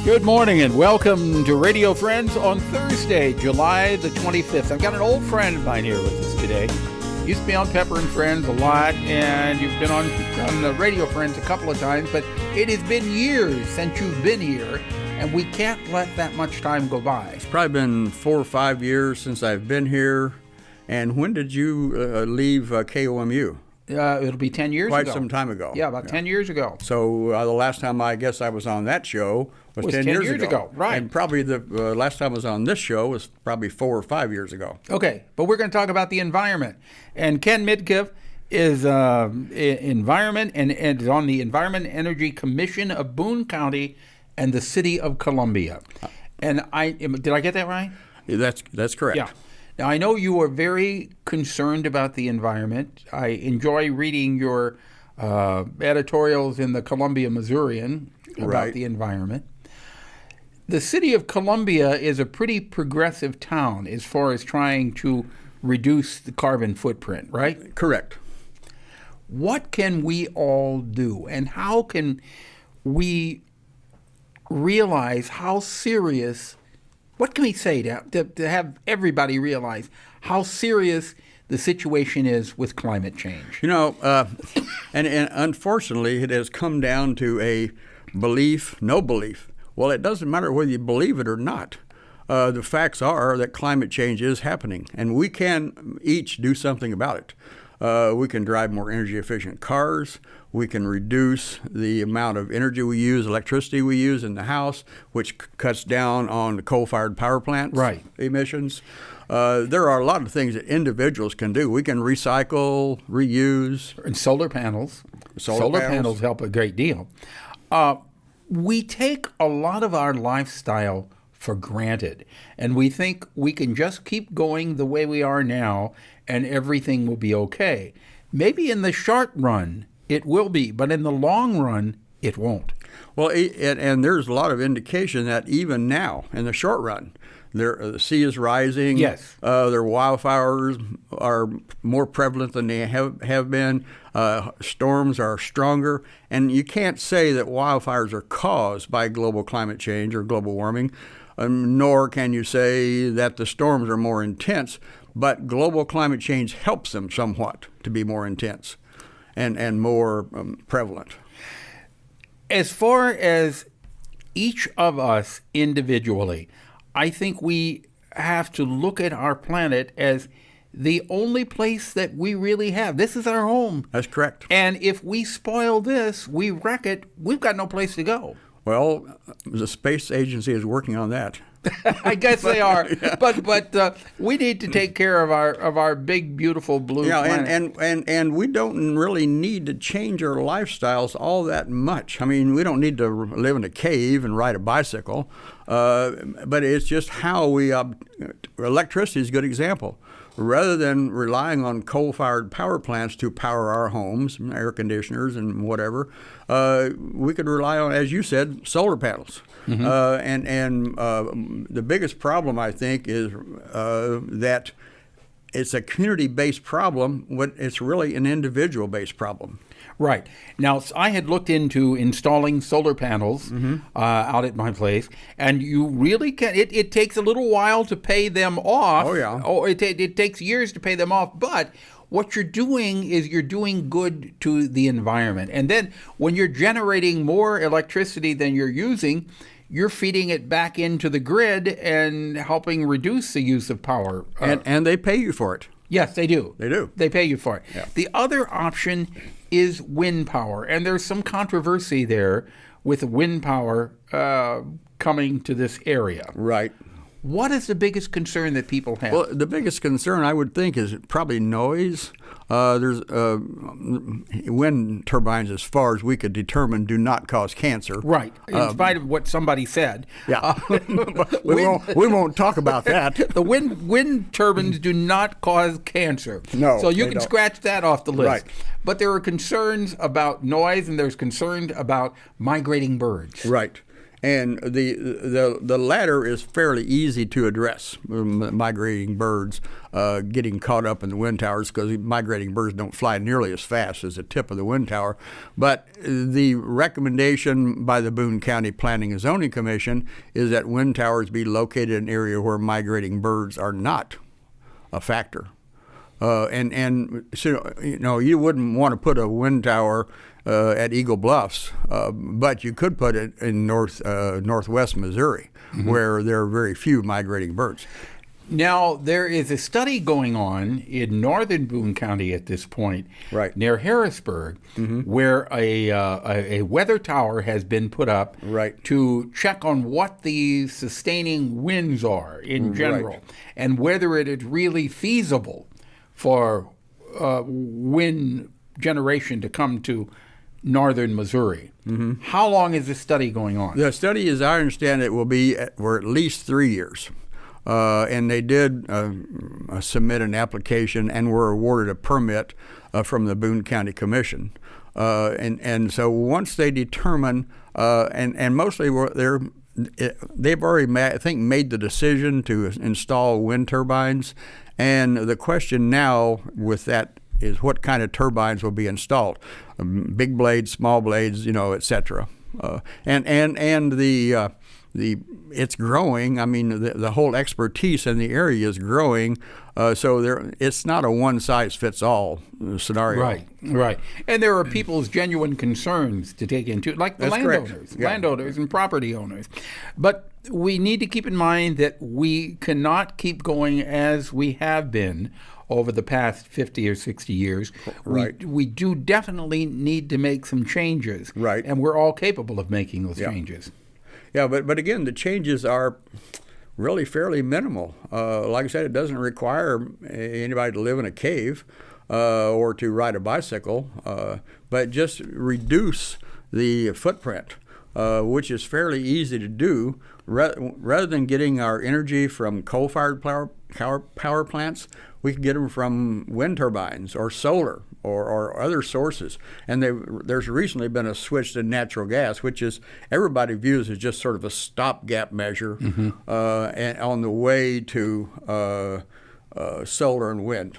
Good morning and welcome to Radio Friends on Thursday, July the 25th. I've got an old friend of mine here with us today. Used to be on Pepper and Friends a lot, and you've been on the Radio Friends a couple of times, but it has been years since you've been here, and we can't let that much time go by. It's probably been 4 or 5 years since I've been here. And when did you leave KOMU? It'll be 10 years ago. Quite some time ago. Yeah, about 10 years ago. So the last time I guess I was on that show was 10 years ago. Right. And probably the last time I was on this show was probably 4 or 5 years ago. Okay, but we're going to talk about the environment. And KEN MIDKIFF is environment and is on the Environment and Energy Commission of Boone County and the City of Columbia. And did I get that right? That's correct. Yeah. Now, I know you are very concerned about the environment. I enjoy reading your editorials in the Columbia Missourian about the environment. The city of Columbia is a pretty progressive town as far as trying to reduce the carbon footprint, right? Correct. What can we all do, and how can we realize how serious, what can we say to have everybody realize how serious the situation is with climate change? You know, and unfortunately it has come down to a belief, no belief. Well, it doesn't matter whether you believe it or not. The facts are that climate change is happening, and we can each do something about it. We can drive more energy efficient cars. We can reduce the amount of energy we use, electricity we use in the house, which cuts down on the coal-fired power plants emissions. There are a lot of things that individuals can do. We can recycle, reuse. And solar panels. Solar panels help a great deal. We take a lot of our lifestyle for granted, and we think we can just keep going the way we are now and everything will be okay. Maybe in the short run it will be, but in the long run it won't. Well, and there's a lot of indication that even now, in the short run, the sea is rising. Yes. Their wildfires are more prevalent than they have been. Storms are stronger. And you can't say that wildfires are caused by global climate change or global warming, nor can you say that the storms are more intense. But global climate change helps them somewhat to be more intense and more prevalent. As far as each of us individually, I think we have to look at our planet as the only place that we really have. This is our home. That's correct. And if we spoil this, we wreck it, we've got no place to go. Well, the space agency is working on that. I guess they are, yeah. but we need to take care of our big, beautiful blue planet. And we don't really need to change our lifestyles all that much. I mean, we don't need to live in a cave and ride a bicycle, but it's just how we. Electricity is a good example. Rather than relying on coal-fired power plants to power our homes, air conditioners and whatever, we could rely on, as you said, solar panels. Mm-hmm. And the biggest problem, I think, is that it's a community-based problem. It's really an individual-based problem. Right. Now, I had looked into installing solar panels out at my place, and you really can. It takes a little while to pay them off. Oh, yeah. It takes years to pay them off, but what you're doing is you're doing good to the environment. And then when you're generating more electricity than you're using, you're feeding it back into the grid and helping reduce the use of power. And they pay you for it. Yes, they do. They do. They pay you for it. Yeah. The other option is wind power, and there's some controversy there with wind power coming to this area. Right. What is the biggest concern that people have? Well, the biggest concern I would think is probably noise. There's wind turbines, as far as we could determine, do not cause cancer. Right, in spite of what somebody said. Yeah, we won't talk about that. The wind turbines do not cause cancer. No, so you can scratch that off the list. Right. But there are concerns about noise, and there's concern about migrating birds. Right. And the latter is fairly easy to address, migrating birds getting caught up in the wind towers, because migrating birds don't fly nearly as fast as the tip of the wind tower. But the recommendation by the Boone County Planning and Zoning Commission is that wind towers be located in an area where migrating birds are not a factor. And so, you wouldn't want to put a wind tower at Eagle Bluffs, but you could put it in northwest Missouri, where there are very few migrating birds. Now, there is a study going on in northern Boone County at this point, right, near Harrisburg, where a weather tower has been put up, right, to check on what the sustaining winds are in general, right, and whether it is really feasible for wind generation to come to northern Missouri. How long is this study going on? The study, as I understand it, will be for at least 3 years. And they did submit an application and were awarded a permit from the Boone County Commission. And so once they determine, and mostly they've already, I think, made the decision to install wind turbines. And the question now with that is what kind of turbines will be installed, big blades, small blades, et cetera. And the it's growing. I mean, the whole expertise in the area is growing. So it's not a one-size-fits-all scenario. Right. And there are people's genuine concerns to take into, like the landowners and property owners. But we need to keep in mind that we cannot keep going as we have been over the past 50 or 60 years. Right. We do definitely need to make some changes. Right. And we're all capable of making those changes. Yeah, but again, the changes are really fairly minimal. Like I said, it doesn't require anybody to live in a cave or to ride a bicycle, but just reduce the footprint, which is fairly easy to do. Rather than getting our energy from coal-fired power plants, we can get them from wind turbines or solar or other sources. And there's recently been a switch to natural gas, which is everybody views as just sort of a stopgap measure and on the way to solar and wind.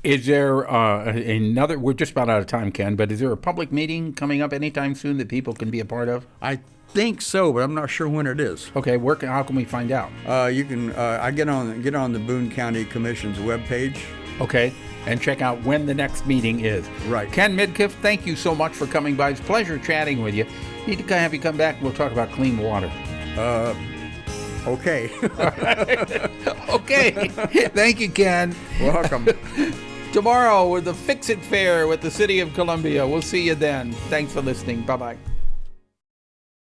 Is there another? We're just about out of time, Ken. But is there a public meeting coming up anytime soon that people can be a part of? I think so, but I'm not sure when it is. Okay, how can we find out? You can I get on the Boone County Commission's webpage. Okay, and check out when the next meeting is. Right. Ken Midkiff, thank you so much for coming by. It's a pleasure chatting with you. Need to have you come back. We'll talk about clean water. Okay. Okay. Thank you, Ken. Welcome. Tomorrow with the Fix It Fair with the City of Columbia. We'll see you then. Thanks for listening. Bye-bye.